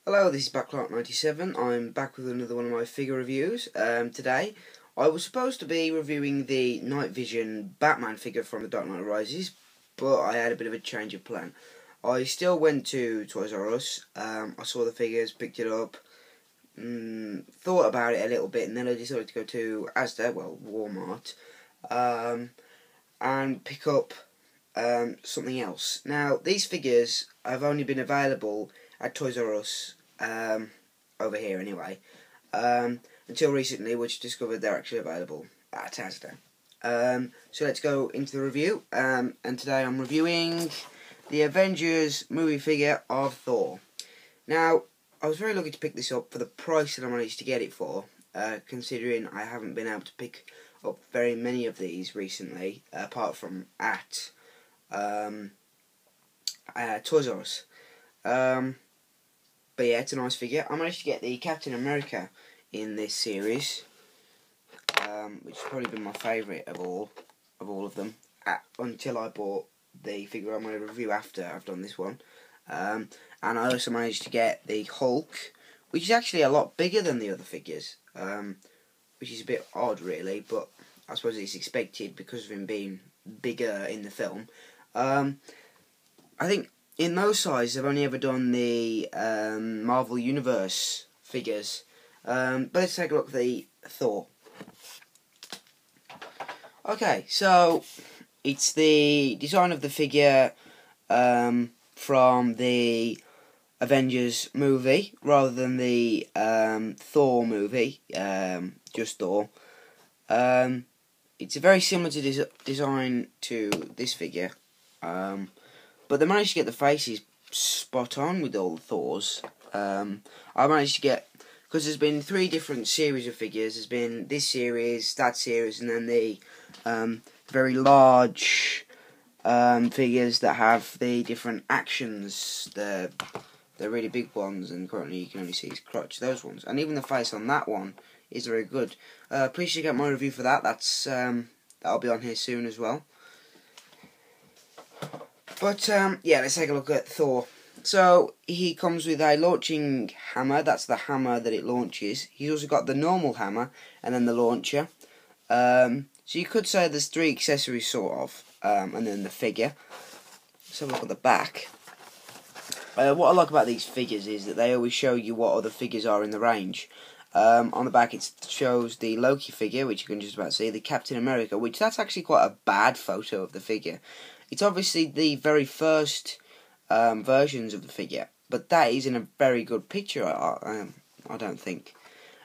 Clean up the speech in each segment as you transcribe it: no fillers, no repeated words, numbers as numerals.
Hello, this is Backclock97. I'm back with another one of my figure reviews. Today, I was supposed to be reviewing the Night Vision Batman figure from The Dark Knight Rises, but I had a bit of a change of plan. I still went to Toys R Us. I saw the figures, picked it up, thought about it a little bit, and then I decided to go to Asda, Walmart, and pick up something else. Now, these figures have only been available at Toys R Us, over here anyway, until recently, which discovered they're actually available at Asda. So let's go into the review, and today I'm reviewing the Avengers movie figure of Thor. Now, I was very lucky to pick this up for the price that I managed to get it for, considering I haven't been able to pick up very many of these recently, apart from at Toys R Us. But yeah, it's a nice figure. I managed to get the Captain America in this series, which has probably been my favourite of all of them, until I bought the figure I'm going to review after I've done this one. And I also managed to get the Hulk, which is actually a lot bigger than the other figures, which is a bit odd really, but I suppose it's expected because of him being bigger in the film. I think in those sizes I've only ever done the Marvel Universe figures, but let's take a look at the Thor. Okay, so it's the design of the figure from the Avengers movie rather than the Thor movie, just Thor. It's a very similar to design to this figure, but they managed to get the faces spot on with all the Thors. I managed to get, because there's been 3 different series of figures. There's been this series, that series, and then the very large figures that have the different actions. The really big ones, and currently you can only see his crotch. Those ones, and even the face on that one is very good. Please check out my review for that. That'll be on here soon as well. But yeah, let's take a look at Thor. So he comes with a launching hammer. That's the hammer that it launches. He's also got the normal hammer and then the launcher. So you could say there's 3 accessories sort of, and then the figure. Let's have a look at the back. What I like about these figures is that they always show you what other figures are in the range. On the back it shows the Loki figure, which you can just about see, the Captain America, which that's actually quite a bad photo of the figure. It's obviously the very first versions of the figure, but that isn't a very good picture, I don't think.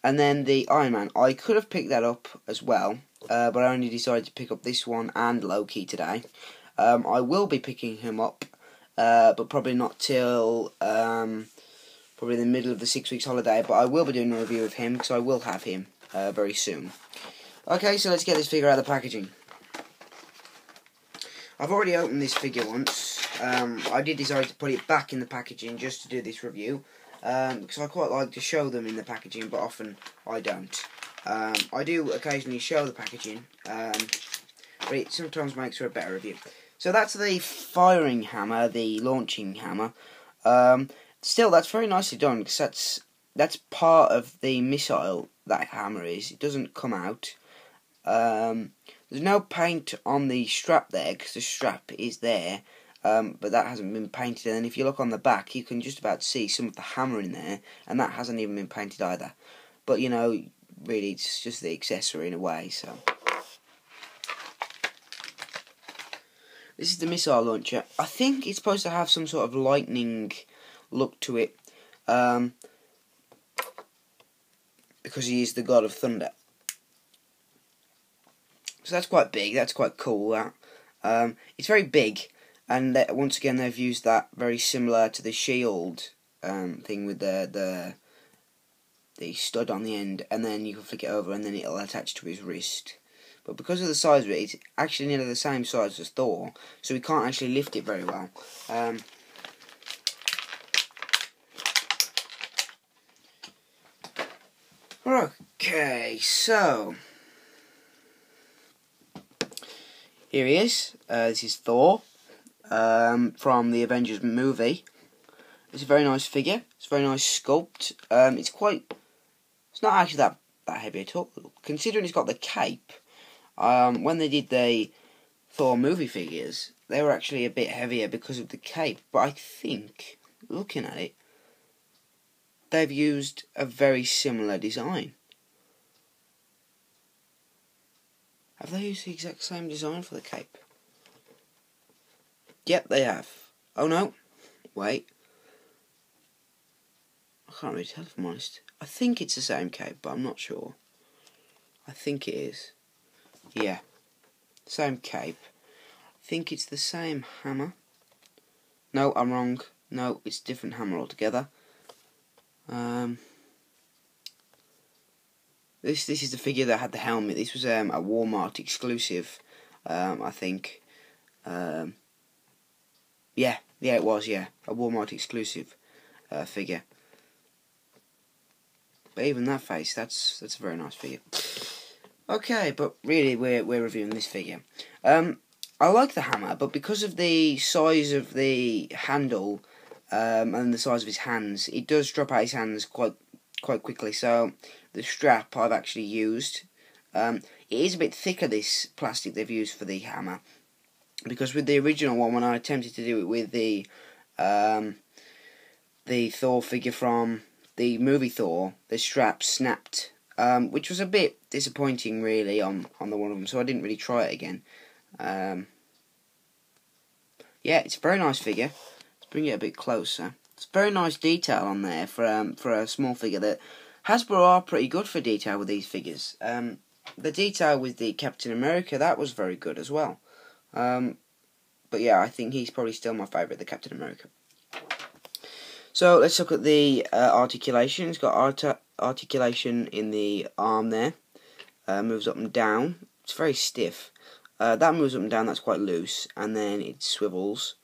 And then the Iron Man, I could have picked that up as well, but I only decided to pick up this one and Loki today. I will be picking him up, but probably not till probably the middle of the 6 weeks holiday, but I will be doing a review of him, because I will have him very soon. Okay, so let's get this figure out of the packaging. I've already opened this figure once. I did decide to put it back in the packaging just to do this review, because I quite like to show them in the packaging, but often I don't. I do occasionally show the packaging, but it sometimes makes for a better review. So that's the firing hammer, the launching hammer. Still, that's very nicely done, because that's part of the missile, that hammer is. It doesn't come out. There's no paint on the strap there, because the strap is there, but that hasn't been painted. And then if you look on the back, you can just about see some of the hammer in there, and that hasn't even been painted either. But, you know, really, it's just the accessory in a way, so. This is the missile launcher. I think it's supposed to have some sort of lightning look to it, because he is the god of thunder. So that's quite big, that's quite cool. It's very big, and once again they've used that very similar to the shield thing with the stud on the end, and then you can flick it over and then it'll attach to his wrist. But because of the size of it, it's actually nearly the same size as Thor, so we can't actually lift it very well. Okay, so here he is. This is Thor from the Avengers movie. It's a very nice figure. It's a very nice sculpt. It's not actually that heavy at all. Considering it's got the cape. When they did the Thor movie figures, they were actually a bit heavier because of the cape. But I think, looking at it, they've used a very similar design. Have they used the exact same design for the cape? Yep, they have. Oh no. Wait. I can't really tell if I'm honest. I think it's the same cape, but I'm not sure. I think it is. Yeah. Same cape. I think it's the same hammer. No, I'm wrong. No, it's a different hammer altogether. This is the figure that had the helmet. This was a Walmart exclusive, I think. Yeah, it was. Yeah, a Walmart exclusive figure. But even that face, that's a very nice figure. Okay, but really, we're reviewing this figure. I like the hammer, but because of the size of the handle and the size of his hands, it does drop out his hands quite quickly. So the strap I've actually used. It is a bit thicker, this plastic they've used for the hammer, because with the original one, when I attempted to do it with the Thor figure from the movie Thor, the strap snapped, which was a bit disappointing really on the one of them, so I didn't really try it again. Yeah, it's a very nice figure. Let's bring it a bit closer. It's very nice detail on there for a small figure. That Hasbro are pretty good for detail with these figures. The detail with the Captain America, that was very good as well. But yeah, I think he's probably still my favourite, the Captain America. So let's look at the articulation. It's got articulation in the arm there. Moves up and down. It's very stiff. That moves up and down. That's quite loose, and then it swivels.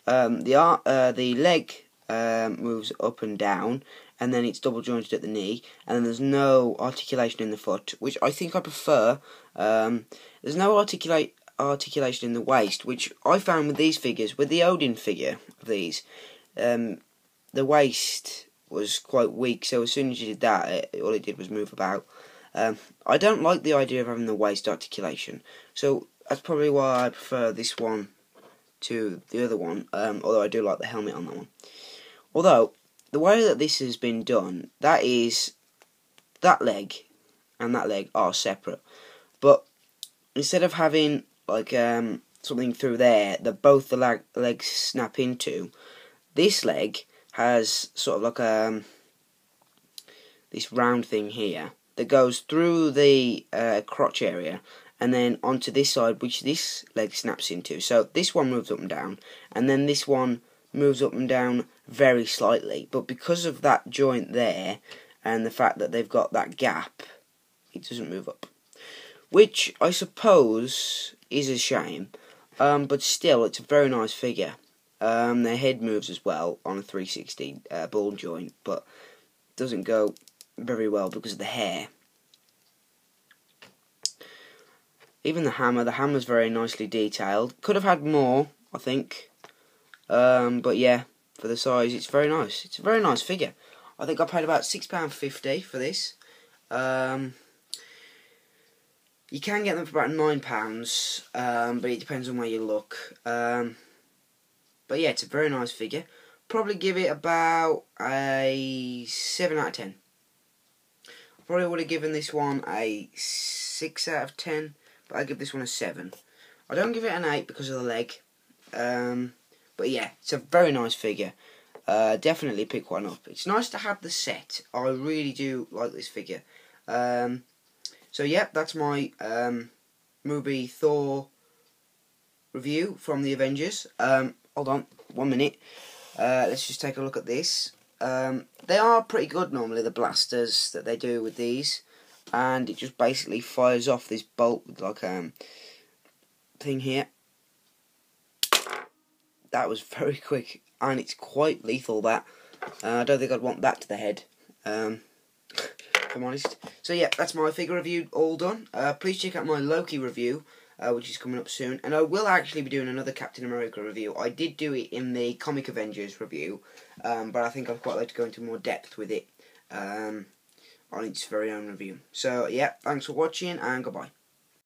The leg moves up and down, and then it's double jointed at the knee, and then there's no articulation in the foot, which I think I prefer. There's no articulation in the waist, which I found with these figures. With the Odin figure of these, the waist was quite weak, so as soon as you did that, all it did was move about. I don't like the idea of having the waist articulation, so that's probably why I prefer this one to the other one, although I do like the helmet on that one. Although, the way that this has been done, that leg and that leg are separate, but instead of having like something through there that both the legs snap into, this leg has sort of like this round thing here that goes through the crotch area and then onto this side, which this leg snaps into. So this one moves up and down, and then this one moves up and down very slightly. But because of that joint there and the fact that they've got that gap, it doesn't move up, which I suppose is a shame. But still, it's a very nice figure. Their head moves as well on a 360 ball joint, but doesn't go very well because of the hair. Even the hammer's very nicely detailed. Could have had more, I think. But yeah, for the size, it's very nice. It's a very nice figure. I think I paid about £6.50 for this. You can get them for about £9, but it depends on where you look. But yeah, it's a very nice figure. Probably give it about a 7 out of 10. Probably would have given this one a 6 out of 10, but I give this one a 7. I don't give it an 8 because of the leg. But yeah, it's a very nice figure. Definitely pick one up. It's nice to have the set. I really do like this figure. So yeah, that's my movie Thor review from the Avengers. Hold on, 1 minute. Let's just take a look at this. They are pretty good normally, the blasters that they do with these, and it just basically fires off this bolt with like thing here. That was very quick, and it's quite lethal. That I don't think I'd want that to the head, if I'm honest. So yeah, that's my figure review all done. Please check out my Loki review. which is coming up soon. And I will actually be doing another Captain America review. I did do it in the Comic Avengers review, but I think I'd quite like to go into more depth with it on its very own review. So, yeah, thanks for watching, and goodbye.